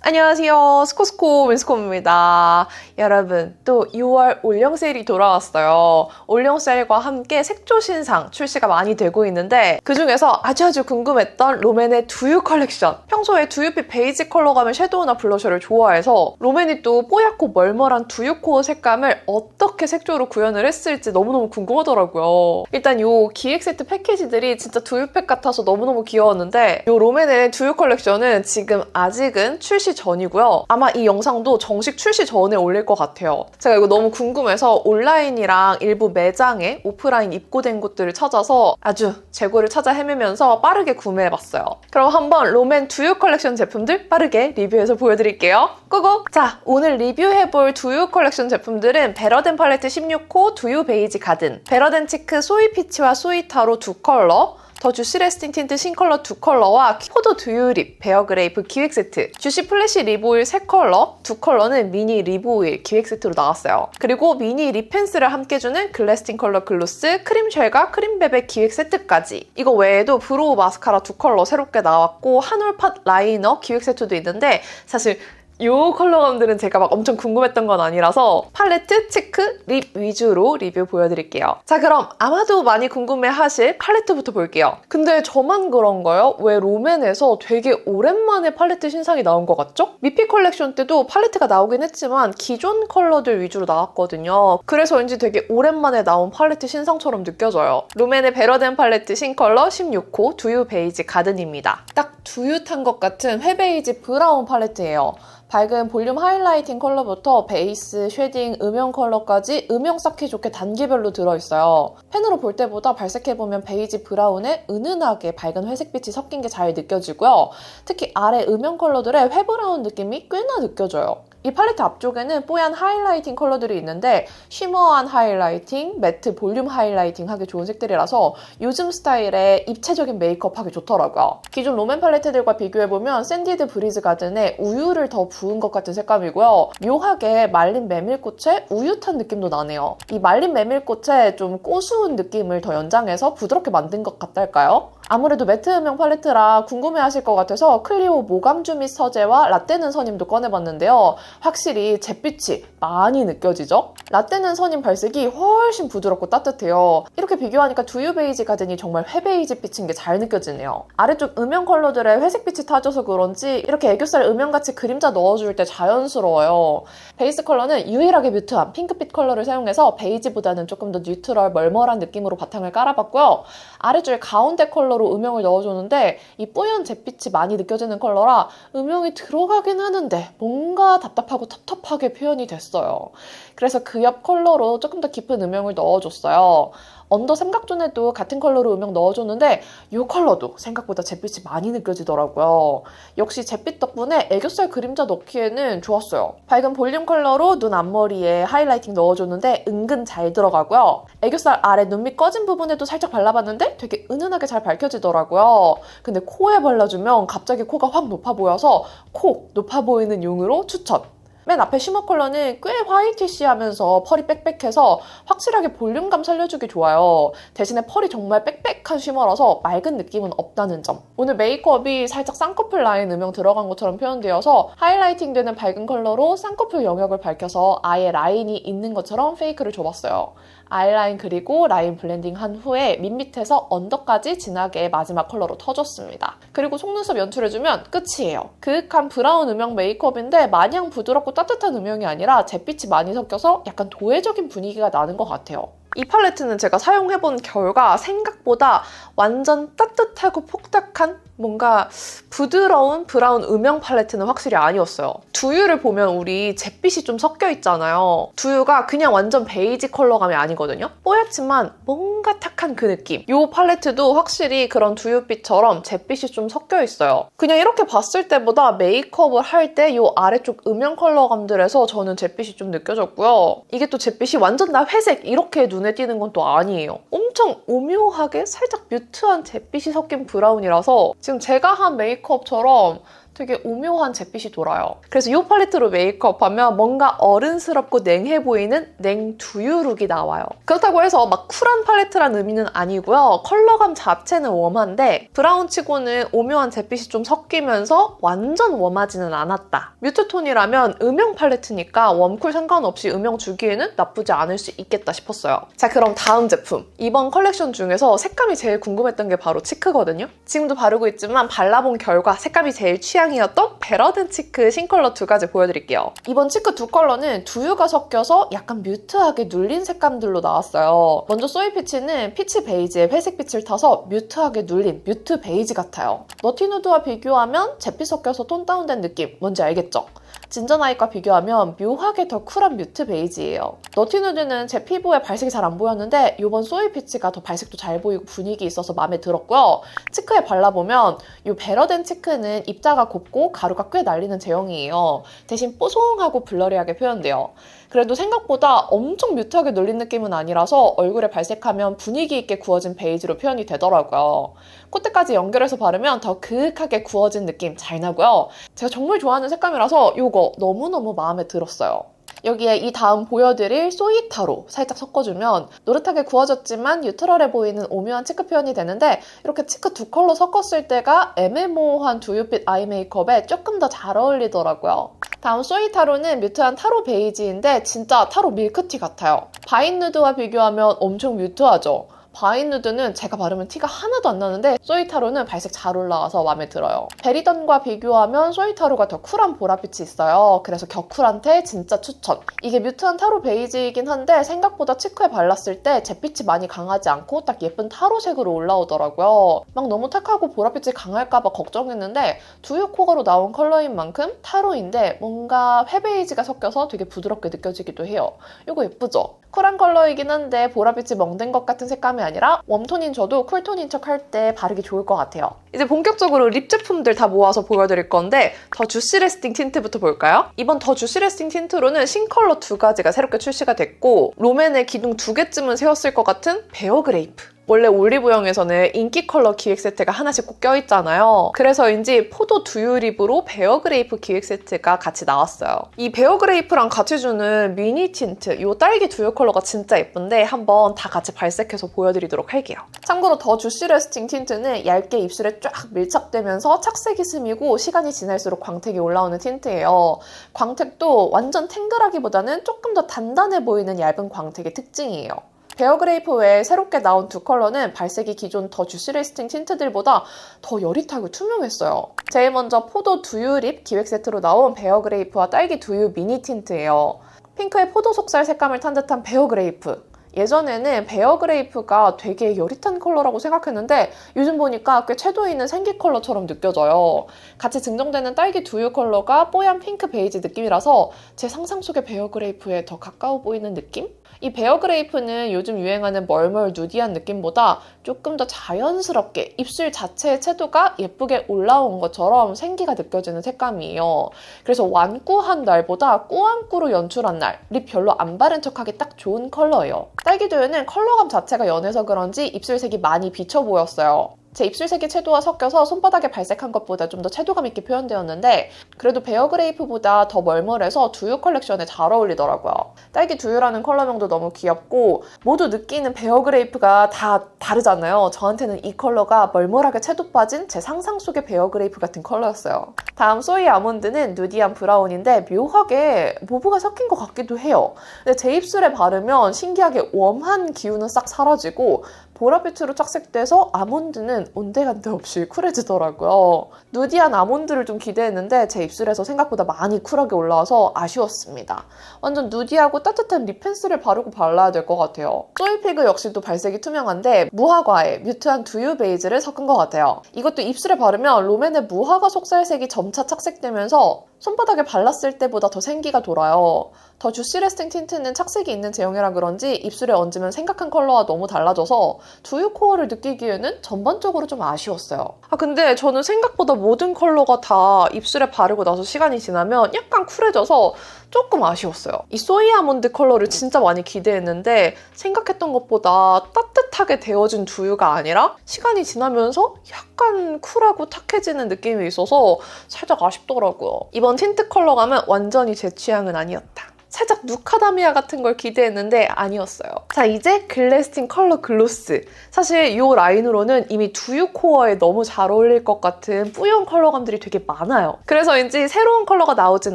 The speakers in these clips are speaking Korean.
안녕하세요. 스코스코 윈스콤입니다. 여러분, 또 6월 올영 세일이 돌아왔어요. 올영 세일과 함께 색조 신상 출시가 많이 되고 있는데 그중에서 아주 궁금했던 롬앤의 두유 컬렉션. 평소에 두유빛 베이지 컬러감의 섀도우나 블러셔를 좋아해서 롬앤이 또 뽀얗고 멀멀한 두유 코어 색감을 어떻게 색조로 구현을 했을지 너무너무 궁금하더라고요. 일단 이 기획 세트 패키지들이 진짜 두유팩 같아서 너무너무 귀여웠는데 이 롬앤의 두유 컬렉션은 지금 아직은 출시 전이고요. 아마 이 영상도 정식 출시 전에 올릴 것 같아요. 제가 이거 너무 궁금해서 온라인이랑 일부 매장에 오프라인 입고된 곳들을 찾아서 아주 재고를 찾아 헤매면서 빠르게 구매해봤어요. 그럼 한번 롬앤 두유 컬렉션 제품들 빠르게 리뷰해서 보여드릴게요. 고고! 자, 오늘 리뷰해볼 두유 컬렉션 제품들은 베러덴 팔레트 16호 두유 베이지 가든, 베러덴 치크 소이 피치와 소이 타로 두 컬러, 더 주시 레스팅 틴트 신컬러 2컬러와 포도 두유 립, 베어 그레이프 기획 세트, 주시 플래시 립 오일 3컬러, 2컬러는 미니 립 오일 기획 세트로 나왔어요. 그리고 미니 립 펜슬을 함께 주는 글래스팅 컬러 글로스, 크림 쉘과 크림 베베 기획 세트까지. 이거 외에도 브로우 마스카라 2컬러 새롭게 나왔고 한올팟 라이너 기획 세트도 있는데 사실 이 컬러감들은 제가 막 엄청 궁금했던 건 아니라서 팔레트, 치크, 립 위주로 리뷰 보여드릴게요. 자, 그럼 아마도 많이 궁금해하실 팔레트부터 볼게요. 근데 저만 그런가요? 왜 롬앤에서 되게 오랜만에 팔레트 신상이 나온 것 같죠? 미피 컬렉션 때도 팔레트가 나오긴 했지만 기존 컬러들 위주로 나왔거든요. 그래서인지 되게 오랜만에 나온 팔레트 신상처럼 느껴져요. 롬앤의 베러덴 팔레트 신컬러 16호 두유 베이지 가든입니다. 딱 두유 탄 것 같은 회베이지 브라운 팔레트예요. 밝은 볼륨 하이라이팅 컬러부터 베이스, 쉐딩, 음영 컬러까지 음영 쌓기 좋게 단계별로 들어있어요. 펜으로 볼 때보다 발색해보면 베이지 브라운에 은은하게 밝은 회색빛이 섞인 게 잘 느껴지고요. 특히 아래 음영 컬러들의 회브라운 느낌이 꽤나 느껴져요. 이 팔레트 앞쪽에는 뽀얀 하이라이팅 컬러들이 있는데 쉬머한 하이라이팅, 매트 볼륨 하이라이팅 하기 좋은 색들이라서 요즘 스타일의 입체적인 메이크업 하기 좋더라고요. 기존 롬앤 팔레트들과 비교해보면 샌디드 브리즈 가든에 우유를 더 부은 것 같은 색감이고요. 묘하게 말린 메밀꽃에 우유 탄 느낌도 나네요. 이 말린 메밀꽃에 좀 고수운 느낌을 더 연장해서 부드럽게 만든 것 같달까요? 아무래도 매트 음영 팔레트라 궁금해하실 것 같아서 클리오 모감주 및 서재와 라떼는 선임도 꺼내봤는데요. 확실히 잿빛이 많이 느껴지죠? 라떼는 선임 발색이 훨씬 부드럽고 따뜻해요. 이렇게 비교하니까 두유 베이지 가든이 정말 회베이지 빛인 게 잘 느껴지네요. 아래쪽 음영 컬러들의 회색빛이 타져서 그런지 이렇게 애교살 음영같이 그림자 넣어줄 때 자연스러워요. 베이스 컬러는 유일하게 뮤트한 핑크빛 컬러를 사용해서 베이지보다는 조금 더 뉴트럴 멀멀한 느낌으로 바탕을 깔아봤고요. 아래줄 가운데 컬러로 음영을 넣어줬는데 이 뿌연 잿빛이 많이 느껴지는 컬러라 음영이 들어가긴 하는데 뭔가 답답하고 텁텁하게 표현이 됐어요. 그래서 그 옆 컬러로 조금 더 깊은 음영을 넣어줬어요. 언더 삼각존에도 같은 컬러로 음영 넣어줬는데 이 컬러도 생각보다 잿빛이 많이 느껴지더라고요. 역시 잿빛 덕분에 애교살 그림자 넣기에는 좋았어요. 밝은 볼륨 컬러로 눈 앞머리에 하이라이팅 넣어줬는데 은근 잘 들어가고요. 애교살 아래 눈 밑 꺼진 부분에도 살짝 발라봤는데 되게 은은하게 잘 밝혀지더라고요. 근데 코에 발라주면 갑자기 코가 확 높아 보여서 코 높아 보이는 용으로 추천! 맨 앞에 쉬머 컬러는 꽤 화이티시하면서 펄이 빽빽해서 확실하게 볼륨감 살려주기 좋아요. 대신에 펄이 정말 빽빽한 쉬머라서 맑은 느낌은 없다는 점. 오늘 메이크업이 살짝 쌍꺼풀 라인 음영 들어간 것처럼 표현되어서 하이라이팅 되는 밝은 컬러로 쌍꺼풀 영역을 밝혀서 아예 라인이 있는 것처럼 페이크를 줘봤어요. 아이라인 그리고 라인 블렌딩 한 후에 밑밑에서 언더까지 진하게 마지막 컬러로 터줬습니다. 그리고 속눈썹 연출해주면 끝이에요. 그윽한 브라운 음영 메이크업인데 마냥 부드럽고 따뜻한 음영이 아니라 잿빛이 많이 섞여서 약간 도회적인 분위기가 나는 것 같아요. 이 팔레트는 제가 사용해본 결과 생각보다 완전 따뜻하고 폭닥한 뭔가 부드러운 브라운 음영 팔레트는 확실히 아니었어요. 두유를 보면 우리 잿빛이 좀 섞여 있잖아요. 두유가 그냥 완전 베이지 컬러감이 아니거든요. 뽀얗지만 뭔가 탁한 그 느낌. 이 팔레트도 확실히 그런 두유빛처럼 잿빛이 좀 섞여 있어요. 그냥 이렇게 봤을 때보다 메이크업을 할 때 이 아래쪽 음영 컬러감들에서 저는 잿빛이 좀 느껴졌고요. 이게 또 잿빛이 완전 다 회색 이렇게 눈에 띄는 건 또 아니에요. 엄청 오묘하게 살짝 뮤트한 잿빛이 섞인 브라운이라서 지금 제가 한 메이크업처럼 되게 오묘한 잿빛이 돌아요. 그래서 이 팔레트로 메이크업하면 뭔가 어른스럽고 냉해 보이는 냉두유 룩이 나와요. 그렇다고 해서 막 쿨한 팔레트란 의미는 아니고요. 컬러감 자체는 웜한데 브라운치고는 오묘한 잿빛이 좀 섞이면서 완전 웜하지는 않았다. 뮤트톤이라면 음영 팔레트니까 웜쿨 상관없이 음영 주기에는 나쁘지 않을 수 있겠다 싶었어요. 자, 그럼 다음 제품. 이번 컬렉션 중에서 색감이 제일 궁금했던 게 바로 치크거든요. 지금도 바르고 있지만 발라본 결과 색감이 제일 취향이었던 베러든 치크 신컬러 두 가지 보여드릴게요. 이번 치크 두 컬러는 두유가 섞여서 약간 뮤트하게 눌린 색감들로 나왔어요. 먼저 소이 피치는 피치 베이지에 회색 빛을 타서 뮤트하게 눌린 뮤트 베이지 같아요. 너티 누드와 비교하면 잿빛 섞여서 톤 다운된 느낌, 뭔지 알겠죠? 진전 아이과 비교하면 묘하게 더 쿨한 뮤트 베이지예요. 너티 누드는 제 피부에 발색이 잘 안 보였는데 이번 소이 피치가 더 발색도 잘 보이고 분위기 있어서 마음에 들었고요. 치크에 발라보면 이 베러든 치크는 입자가 곱고 가루가 꽤 날리는 제형이에요. 대신 뽀송하고 블러리하게 표현돼요. 그래도 생각보다 엄청 뮤트하게 눌린 느낌은 아니라서 얼굴에 발색하면 분위기 있게 구워진 베이지로 표현이 되더라고요. 콧대까지 연결해서 바르면 더 그윽하게 구워진 느낌 잘 나고요. 제가 정말 좋아하는 색감이라서 이거 너무너무 마음에 들었어요. 여기에 이 다음 보여드릴 소이타로 살짝 섞어주면 노릇하게 구워졌지만 뉴트럴해 보이는 오묘한 치크 표현이 되는데 이렇게 치크 두 컬러 섞었을 때가 애매모호한 두유빛 아이 메이크업에 조금 더 잘 어울리더라고요. 다음 소이타로는 뮤트한 타로 베이지인데 진짜 타로 밀크티 같아요. 바인 누드와 비교하면 엄청 뮤트하죠? 바인 누드는 제가 바르면 티가 하나도 안 나는데 소이타로는 발색 잘 올라와서 마음에 들어요. 베리던과 비교하면 소이타로가 더 쿨한 보랏빛이 있어요. 그래서 격쿨한테 진짜 추천. 이게 뮤트한 타로 베이지이긴 한데 생각보다 치크에 발랐을 때 잿빛이 많이 강하지 않고 딱 예쁜 타로색으로 올라오더라고요. 막 너무 탁하고 보랏빛이 강할까봐 걱정했는데 두유 코어로 나온 컬러인 만큼 타로인데 뭔가 회베이지가 섞여서 되게 부드럽게 느껴지기도 해요. 이거 예쁘죠? 쿨한 컬러이긴 한데 보랏빛이 멍든 것 같은 색감이 아니라 웜톤인 저도 쿨톤인 척 할 때 바르기 좋을 것 같아요. 이제 본격적으로 립 제품들 다 모아서 보여드릴 건데 더 주시 레스팅 틴트부터 볼까요? 이번 더 주시 레스팅 틴트로는 신컬러 두 가지가 새롭게 출시가 됐고 롬앤의 기둥 두 개쯤은 세웠을 것 같은 베어 그레이프. 원래 올리브영에서는 인기 컬러 기획 세트가 하나씩 꼭 껴있잖아요. 그래서인지 포도 두유 립으로 베어 그레이프 기획 세트가 같이 나왔어요. 이 베어 그레이프랑 같이 주는 미니 틴트, 이 딸기 두유 컬러가 진짜 예쁜데 한번 다 같이 발색해서 보여드리도록 할게요. 참고로 더 주시 레스팅 틴트는 얇게 입술에 쫙 밀착되면서 착색이 스미고 시간이 지날수록 광택이 올라오는 틴트예요. 광택도 완전 탱글하기보다는 조금 더 단단해 보이는 얇은 광택이 특징이에요. 베어 그레이프 외에 새롭게 나온 두 컬러는 발색이 기존 더 주시 레스팅 틴트들보다 더 여릿하고 투명했어요. 제일 먼저 포도 두유 립 기획 세트로 나온 베어 그레이프와 딸기 두유 미니 틴트예요. 핑크의 포도 속살 색감을 탄 듯한 베어 그레이프. 예전에는 베어 그레이프가 되게 여릿한 컬러라고 생각했는데 요즘 보니까 꽤 채도 있는 생기 컬러처럼 느껴져요. 같이 증정되는 딸기 두유 컬러가 뽀얀 핑크 베이지 느낌이라서 제 상상 속의 베어 그레이프에 더 가까워 보이는 느낌? 이 베어 그레이프는 요즘 유행하는 멀멀 누디한 느낌보다 조금 더 자연스럽게 입술 자체의 채도가 예쁘게 올라온 것처럼 생기가 느껴지는 색감이에요. 그래서 완꾸한 날보다 꾸안꾸로 연출한 날, 립 별로 안 바른 척하기 딱 좋은 컬러예요. 딸기 두유는 컬러감 자체가 연해서 그런지 입술색이 많이 비쳐 보였어요. 제 입술색의 채도와 섞여서 손바닥에 발색한 것보다 좀 더 채도감 있게 표현되었는데 그래도 베어 그레이프보다 더 멀멀해서 두유 컬렉션에 잘 어울리더라고요. 딸기 두유라는 컬러명도 너무 귀엽고 모두 느끼는 베어 그레이프가 다 다르잖아요. 저한테는 이 컬러가 멀멀하게 채도 빠진 제 상상 속의 베어 그레이프 같은 컬러였어요. 다음 소이 아몬드는 누디한 브라운인데 묘하게 모브가 섞인 것 같기도 해요. 근데 제 입술에 바르면 신기하게 웜한 기운은 싹 사라지고 보랏빛으로 착색돼서 아몬드는 온데간데 없이 쿨해지더라고요. 누디한 아몬드를 좀 기대했는데 제 입술에서 생각보다 많이 쿨하게 올라와서 아쉬웠습니다. 완전 누디하고 따뜻한 립 펜슬을 바르고 발라야 될 것 같아요. 소이피그 역시도 발색이 투명한데 무화과에 뮤트한 두유 베이지를 섞은 것 같아요. 이것도 입술에 바르면 롬앤의 무화과 속살색이 점차 착색되면서 손바닥에 발랐을 때보다 더 생기가 돌아요. 더 주시 레스팅 틴트는 착색이 있는 제형이라 그런지 입술에 얹으면 생각한 컬러와 너무 달라져서 두유 코어를 느끼기에는 전반적으로 좀 아쉬웠어요. 근데 저는 생각보다 모든 컬러가 다 입술에 바르고 나서 시간이 지나면 약간 쿨해져서 조금 아쉬웠어요. 이 소이 아몬드 컬러를 진짜 많이 기대했는데 생각했던 것보다 따뜻하게 데워진 두유가 아니라 시간이 지나면서 약간 쿨하고 탁해지는 느낌이 있어서 살짝 아쉽더라고요. 이번 틴트 컬러감은 완전히 제 취향은 아니었다. 살짝 누카다미아 같은 걸 기대했는데 아니었어요. 자, 이제 글래스틴 컬러 글로스. 사실 이 라인으로는 이미 두유 코어에 너무 잘 어울릴 것 같은 뿌연 컬러감들이 되게 많아요. 그래서인지 새로운 컬러가 나오진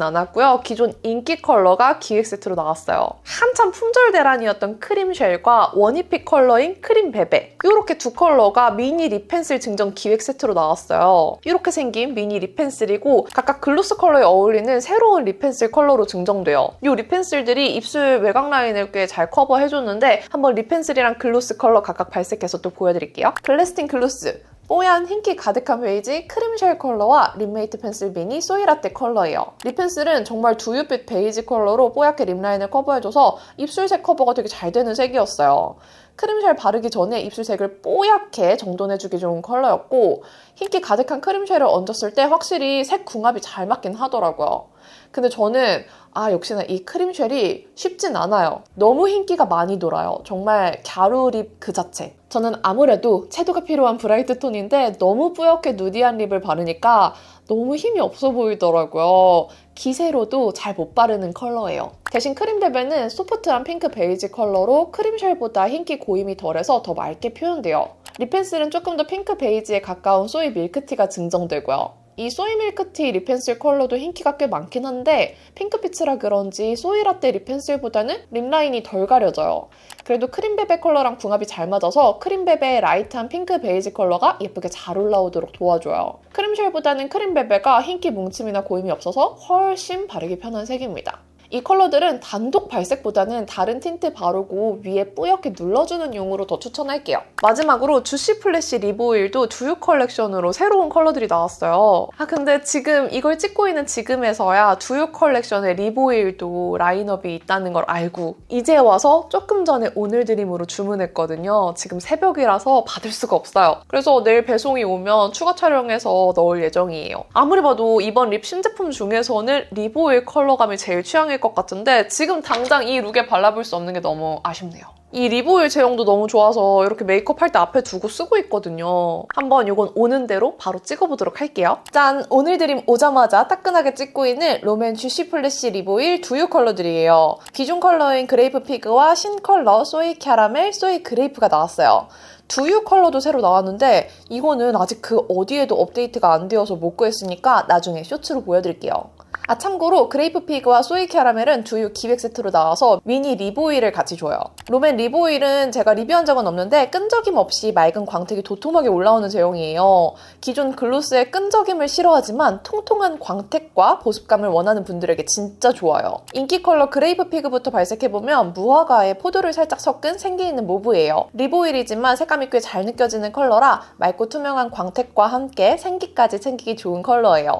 않았고요. 기존 인기 컬러가 기획 세트로 나왔어요. 한참 품절 대란이었던 크림 쉘과 원히픽 컬러인 크림 베베. 이렇게 두 컬러가 미니 립 펜슬 증정 기획 세트로 나왔어요. 이렇게 생긴 미니 립 펜슬이고 각각 글로스 컬러에 어울리는 새로운 립 펜슬 컬러로 증정돼요. 이 립 펜슬들이 입술 외곽 라인을 꽤 잘 커버해줬는데 한번 립 펜슬이랑 글로스 컬러 각각 발색해서 또 보여드릴게요. 글래스틴 글로스. 뽀얀 흰기 가득한 베이지 크림쉘 컬러와 립메이트 펜슬 미니 소이라떼 컬러예요. 립 펜슬은 정말 두유빛 베이지 컬러로 뽀얗게 립라인을 커버해줘서 입술색 커버가 되게 잘 되는 색이었어요. 크림쉘 바르기 전에 입술색을 뽀얗게 정돈해주기 좋은 컬러였고 흰기 가득한 크림쉘을 얹었을 때 확실히 색 궁합이 잘 맞긴 하더라고요. 근데 저는 역시나 이 크림쉘이 쉽진 않아요. 너무 흰기가 많이 돌아요. 정말 갸루립 그 자체. 저는 아무래도 채도가 필요한 브라이트 톤인데 너무 뿌옇게 누디한 립을 바르니까 너무 힘이 없어 보이더라고요. 기세로도 잘 못 바르는 컬러예요. 대신 크림베베는 소프트한 핑크 베이지 컬러로 크림쉘보다 흰기 고임이 덜해서 더 맑게 표현돼요. 립 펜슬은 조금 더 핑크 베이지에 가까운 소이 밀크티가 증정되고요. 이 소이 밀크티 립 펜슬 컬러도 흰기가 꽤 많긴 한데 핑크빛이라 그런지 소이 라떼 립 펜슬보다는 립라인이 덜 가려져요. 그래도 크림베베 컬러랑 궁합이 잘 맞아서 크림베베의 라이트한 핑크 베이지 컬러가 예쁘게 잘 올라오도록 도와줘요. 크림쉘보다는 크림베베가 흰기 뭉침이나 고임이 없어서 훨씬 바르기 편한 색입니다. 이 컬러들은 단독 발색보다는 다른 틴트 바르고 위에 뿌옇게 눌러주는 용으로 더 추천할게요. 마지막으로 주시 플래시 립 오일도 두유 컬렉션으로 새로운 컬러들이 나왔어요. 근데 지금 이걸 찍고 있는 지금에서야 두유 컬렉션에 립 오일도 라인업이 있다는 걸 알고 이제 와서 조금 전에 오늘 드림으로 주문했거든요. 지금 새벽이라서 받을 수가 없어요. 그래서 내일 배송이 오면 추가 촬영해서 넣을 예정이에요. 아무리 봐도 이번 립 신제품 중에서는 립 오일 컬러감이 제일 취향일 것 같은데 지금 당장 이 룩에 발라볼 수 없는 게 너무 아쉽네요. 이 립 오일 제형도 너무 좋아서 이렇게 메이크업 할 때 앞에 두고 쓰고 있거든요. 한번 이건 오는 대로 바로 찍어보도록 할게요. 짠! 오늘 드림 오자마자 따끈하게 찍고 있는 롬앤 주시 플래시 립 오일 두유 컬러들이에요. 기존 컬러인 그레이프 피그와 신컬러 소이 캐러멜, 소이 그레이프가 나왔어요. 두유 컬러도 새로 나왔는데 이거는 아직 그 어디에도 업데이트가 안 되어서 못 구했으니까 나중에 쇼츠로 보여드릴게요. 참고로 그레이프 피그와 소이 캐러멜은 두유 기획 세트로 나와서 미니 립 오일을 같이 줘요. 롬앤 립 오일은 제가 리뷰한 적은 없는데 끈적임 없이 맑은 광택이 도톰하게 올라오는 제형이에요. 기존 글로스의 끈적임을 싫어하지만 통통한 광택과 보습감을 원하는 분들에게 진짜 좋아요. 인기 컬러 그레이프 피그부터 발색해보면 무화과에 포도를 살짝 섞은 생기 있는 모브예요. 립 오일이지만 색감이 꽤 잘 느껴지는 컬러라 맑고 투명한 광택과 함께 생기까지 챙기기 좋은 컬러예요.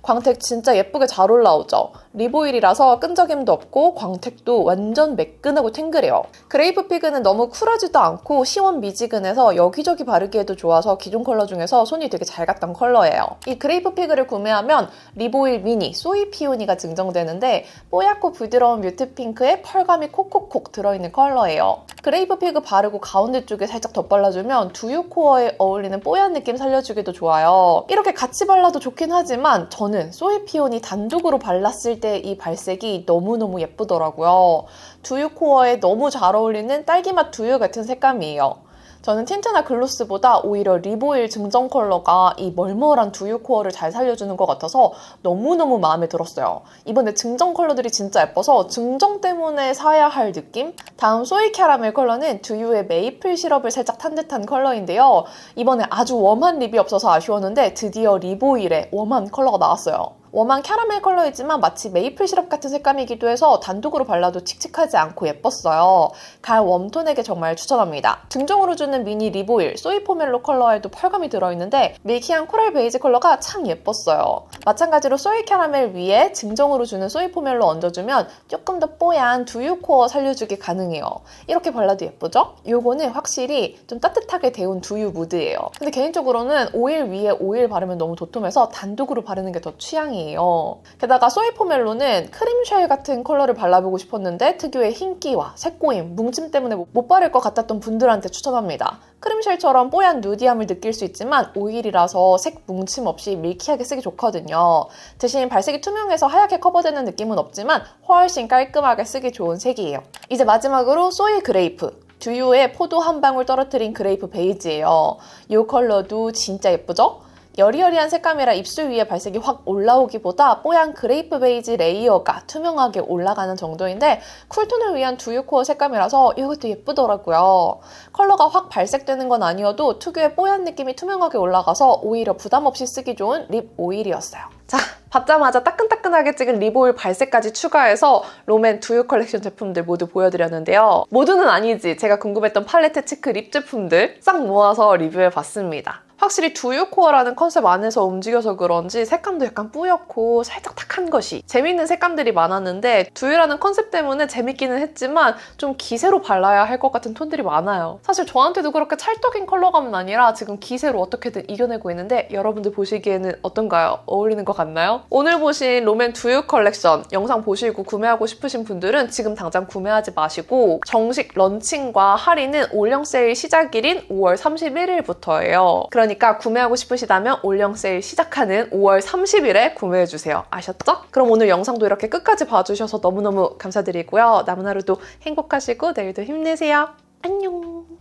광택 진짜 예쁘게 잘 올라오죠? 립 오일이라서 끈적임도 없고 광택도 완전 매끈하고 탱글해요. 그레이프 피그는 너무 쿨하지도 않고 시원미지근해서 여기저기 바르기에도 좋아서 기존 컬러 중에서 손이 되게 잘 갔던 컬러예요. 이 그레이프 피그를 구매하면 립 오일 미니 소이 피오니가 증정되는데 뽀얗고 부드러운 뮤트 핑크에 펄감이 콕콕콕 들어있는 컬러예요. 그레이프 피그 바르고 가운데 쪽에 살짝 덧발라주면 두유 코어에 어울리는 뽀얀 느낌 살려주기도 좋아요. 이렇게 같이 발라도 좋긴 하지만 저는 소이 피오니 단독으로 발랐을 때 이 발색이 너무너무 예쁘더라고요. 두유 코어에 너무 잘 어울리는 딸기맛 두유 같은 색감이에요. 저는 틴트나 글로스보다 오히려 립 오일 증정 컬러가 이 멀멀한 두유 코어를 잘 살려주는 것 같아서 너무너무 마음에 들었어요. 이번에 증정 컬러들이 진짜 예뻐서 증정 때문에 사야 할 느낌? 다음 소이 캐러멜 컬러는 두유의 메이플 시럽을 살짝 탄 듯한 컬러인데요. 이번에 아주 웜한 립이 없어서 아쉬웠는데 드디어 립 오일에 웜한 컬러가 나왔어요. 웜한 캐러멜 컬러이지만 마치 메이플 시럽 같은 색감이기도 해서 단독으로 발라도 칙칙하지 않고 예뻤어요. 가을 웜톤에게 정말 추천합니다. 증정으로 주는 미니 립 오일 소이 포멜로 컬러에도 펄감이 들어있는데 밀키한 코랄 베이지 컬러가 참 예뻤어요. 마찬가지로 소이 캐러멜 위에 증정으로 주는 소이 포멜로 얹어주면 조금 더 뽀얀 두유 코어 살려주기 가능해요. 이렇게 발라도 예쁘죠? 요거는 확실히 좀 따뜻하게 데운 두유 무드예요. 근데 개인적으로는 오일 위에 오일 바르면 너무 도톰해서 단독으로 바르는 게 더 취향이에요. 게다가 소이 포멜로는 크림쉘 같은 컬러를 발라보고 싶었는데 특유의 흰기와 색고임, 뭉침 때문에 못 바를 것 같았던 분들한테 추천합니다. 크림쉘처럼 뽀얀 누디함을 느낄 수 있지만 오일이라서 색 뭉침 없이 밀키하게 쓰기 좋거든요. 대신 발색이 투명해서 하얗게 커버되는 느낌은 없지만 훨씬 깔끔하게 쓰기 좋은 색이에요. 이제 마지막으로 소이 그레이프. 두유에 포도 한 방울 떨어뜨린 그레이프 베이지예요. 이 컬러도 진짜 예쁘죠? 여리여리한 색감이라 입술 위에 발색이 확 올라오기보다 뽀얀 그레이프 베이지 레이어가 투명하게 올라가는 정도인데 쿨톤을 위한 두유 코어 색감이라서 이것도 예쁘더라고요. 컬러가 확 발색되는 건 아니어도 특유의 뽀얀 느낌이 투명하게 올라가서 오히려 부담 없이 쓰기 좋은 립 오일이었어요. 자, 받자마자 따끈따끈하게 찍은 립 오일 발색까지 추가해서 롬앤 두유 컬렉션 제품들 모두 보여드렸는데요. 모두는 아니지, 제가 궁금했던 팔레트 치크 립 제품들 싹 모아서 리뷰해봤습니다. 확실히 두유 코어라는 컨셉 안에서 움직여서 그런지 색감도 약간 뿌옇고 살짝 탁한 것이 재밌는 색감들이 많았는데 두유라는 컨셉 때문에 재밌기는 했지만 좀 기세로 발라야 할 것 같은 톤들이 많아요. 사실 저한테도 그렇게 찰떡인 컬러감은 아니라 지금 기세로 어떻게든 이겨내고 있는데 여러분들 보시기에는 어떤가요? 어울리는 것 같나요? 오늘 보신 롬앤 두유 컬렉션 영상 보시고 구매하고 싶으신 분들은 지금 당장 구매하지 마시고 정식 런칭과 할인은 올영 세일 시작일인 5월 31일부터예요. 그러니까 구매하고 싶으시다면 올영 세일 시작하는 5월 30일에 구매해주세요. 아셨죠? 그럼 오늘 영상도 이렇게 끝까지 봐주셔서 너무너무 감사드리고요. 남은 하루도 행복하시고 내일도 힘내세요. 안녕!